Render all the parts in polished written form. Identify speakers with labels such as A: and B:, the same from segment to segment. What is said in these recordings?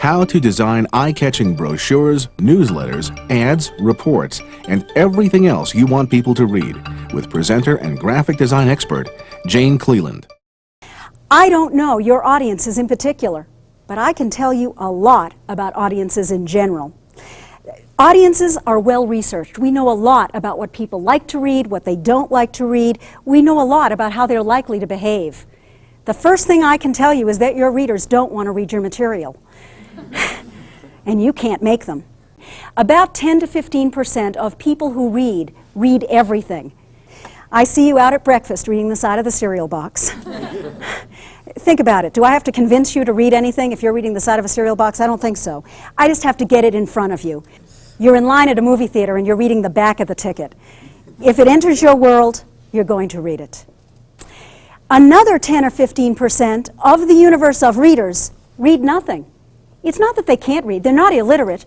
A: how to design eye-catching brochures, newsletters, ads, reports, and everything else you want people to read with presenter and graphic design expert Jane Cleland.
B: I don't know your audiences in particular, but I can tell you a lot about audiences in general. Audiences are well researched. We know a lot about what people like to read, what they don't like to read. We know a lot about how they're likely to behave. The first thing I can tell you is that your readers don't want to read your material. And you can't make them. About 10 to 15% of people who read everything. I see you out at breakfast reading the side of the cereal box. Think about it. Do I have to convince you to read anything if you're reading the side of a cereal box? I don't think so. I just have to get it in front of you. You're in line at a movie theater and you're reading the back of the ticket. If it enters your world, you're going to read it. Another 10 or 15% of the universe of readers read nothing. It's not that they can't read. They're not illiterate,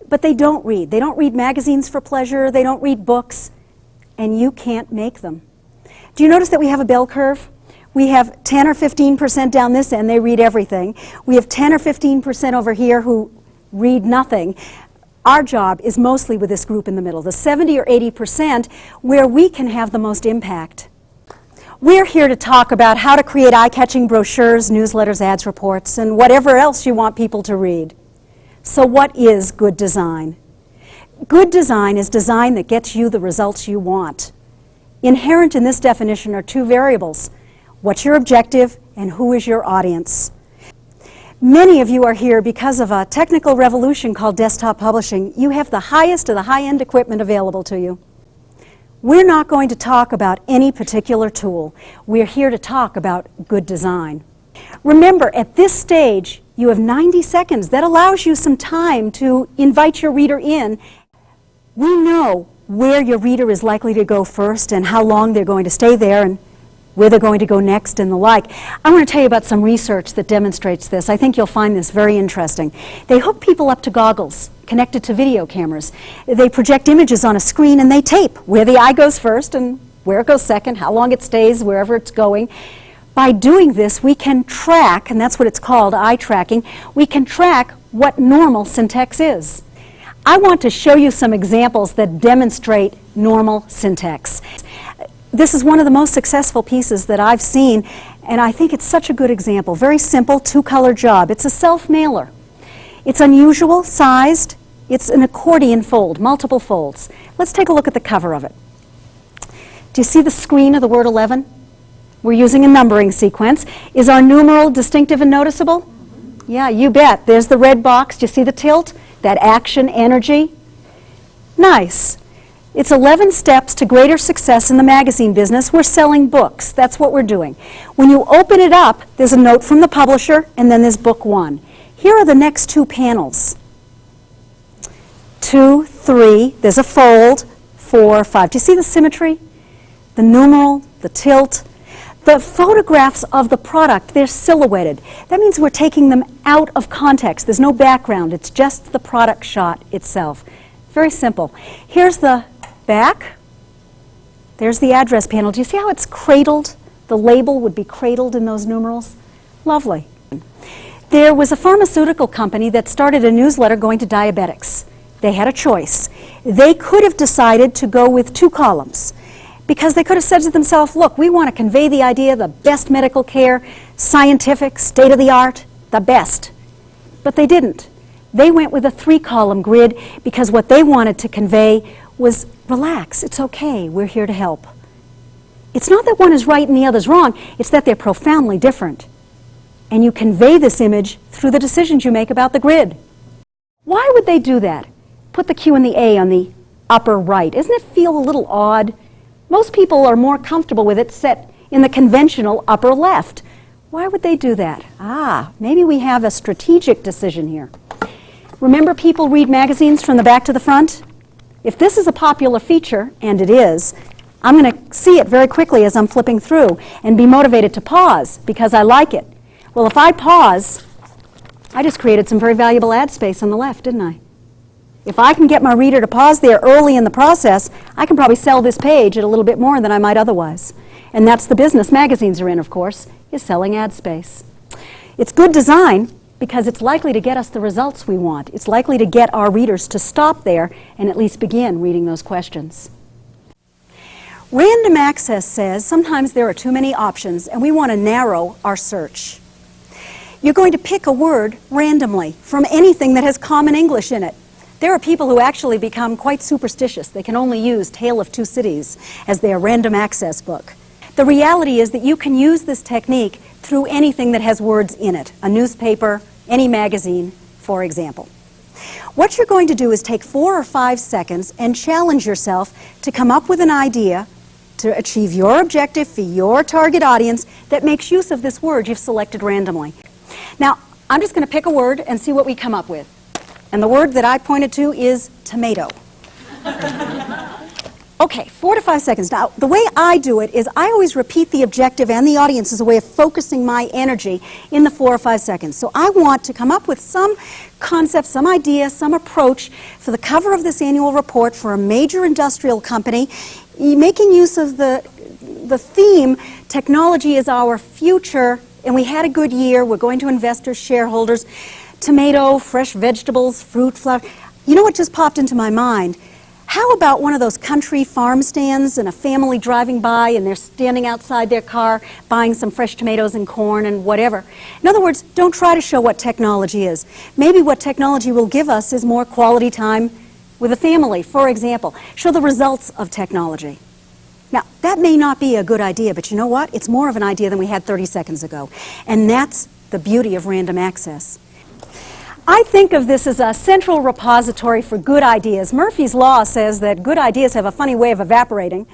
B: but they don't read. They don't read magazines for pleasure. They don't read books, and you can't make them. Do you notice that we have a bell curve? We have 10 or 15% down this end. They read everything. We have 10 or 15% over here who read nothing. Our job is mostly with this group in the middle, the 70 or 80% where we can have the most impact. We're here to talk about how to create eye-catching brochures, newsletters, ads, reports, and whatever else you want people to read. So what is good design? Good design is design that gets you the results you want. Inherent in this definition are two variables: what's your objective and who is your audience. Many of you are here because of a technical revolution called desktop publishing. You have the highest of the high-end equipment available to you. We're not going to talk about any particular tool. We're here to talk about good design. Remember, at this stage, you have 90 seconds. That allows you some time to invite your reader in. We know where your reader is likely to go first and how long they're going to stay there and where they're going to go next and the like. I want to tell you about some research that demonstrates this. I think you'll find this very interesting. They hook people up to goggles connected to video cameras. They project images on a screen and they tape where the eye goes first and where it goes second, how long it stays, wherever it's going. By doing this, we can track, and that's what it's called, eye tracking, we can track what normal syntax is. I want to show you some examples that demonstrate normal syntax. This is one of the most successful pieces that I've seen, and I think it's such a good example. Very simple, two-color job. It's a self-mailer. It's unusual, sized. It's an accordion fold, multiple folds. Let's take a look at the cover of it. Do you see the screen of the word 11? We're using a numbering sequence. Is our numeral distinctive and noticeable? Yeah, you bet. There's the red box. Do you see the tilt? That action, energy? Nice. It's 11 steps to greater success in the magazine business. We're selling books. That's what we're doing. When you open it up, there's a note from the publisher, and then there's book 1. Here are the next two panels. 2, 3, there's a fold, 4, 5. Do you see the symmetry? The numeral, the tilt. The photographs of the product, they're silhouetted. That means we're taking them out of context. There's no background. It's just the product shot itself. Very simple. Here's the back. There's the address panel. Do you see how it's cradled? The label would be cradled in those numerals. Lovely. There was a pharmaceutical company that started a newsletter going to diabetics. They had a choice. They could have decided to go with 2 columns because they could have said to themselves, look, we want to convey the idea of the best medical care, scientific, state-of-the-art, the best. But they didn't. They went with a 3-column grid because what they wanted to convey was relax, it's okay, we're here to help. It's not that one is right and the other's wrong, it's that they're profoundly different. And you convey this image through the decisions you make about the grid. Why would they do that? Put the Q and the A on the upper right. Doesn't it feel a little odd? Most people are more comfortable with it set in the conventional upper left. Why would they do that? Maybe we have a strategic decision here. Remember, people read magazines from the back to the front? If this is a popular feature, and it is, I'm going to see it very quickly as I'm flipping through and be motivated to pause because I like it. Well, if I pause, I just created some very valuable ad space on the left, didn't I? If I can get my reader to pause there early in the process, I can probably sell this page at a little bit more than I might otherwise. And that's the business magazines are in, of course, is selling ad space. It's good design because it's likely to get us the results we want. It's likely to get our readers to stop there and at least begin reading those questions. Random access says sometimes there are too many options and we want to narrow our search. You're going to pick a word randomly from anything that has common English in it. There are people who actually become quite superstitious. They can only use Tale of Two Cities as their random access book. The reality is that you can use this technique through anything that has words in it, a newspaper, any magazine, for example. What you're going to do is take 4 or 5 seconds and challenge yourself to come up with an idea to achieve your objective for your target audience that makes use of this word you've selected randomly. Now, I'm just going to pick a word and see what we come up with. And the word that I pointed to is tomato. Okay, 4 to 5 seconds. Now, the way I do it is I always repeat the objective and the audience as a way of focusing my energy in the 4 or 5 seconds. So I want to come up with some concept, some idea, some approach for the cover of this annual report for a major industrial company, making use of the theme, technology is our future, and we had a good year, we're going to investors, shareholders, tomato, fresh vegetables, fruit, flour. You know what just popped into my mind? How about one of those country farm stands and a family driving by and they're standing outside their car buying some fresh tomatoes and corn and whatever. In other words, don't try to show what technology is. Maybe what technology will give us is more quality time with a family, for example. Show the results of technology. Now, that may not be a good idea, but you know what? It's more of an idea than we had 30 seconds ago. And that's the beauty of random access. I think of this as a central repository for good ideas. Murphy's Law says that good ideas have a funny way of evaporating.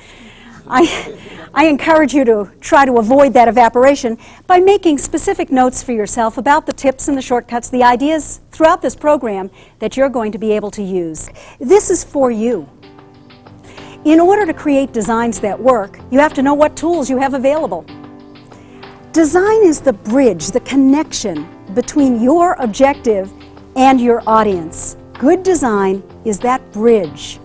B: I encourage you to try to avoid that evaporation by making specific notes for yourself about the tips and the shortcuts, the ideas throughout this program that you're going to be able to use. This is for you. In order to create designs that work, you have to know what tools you have available. Design is the bridge, the connection between your objective and your audience. Good design is that bridge.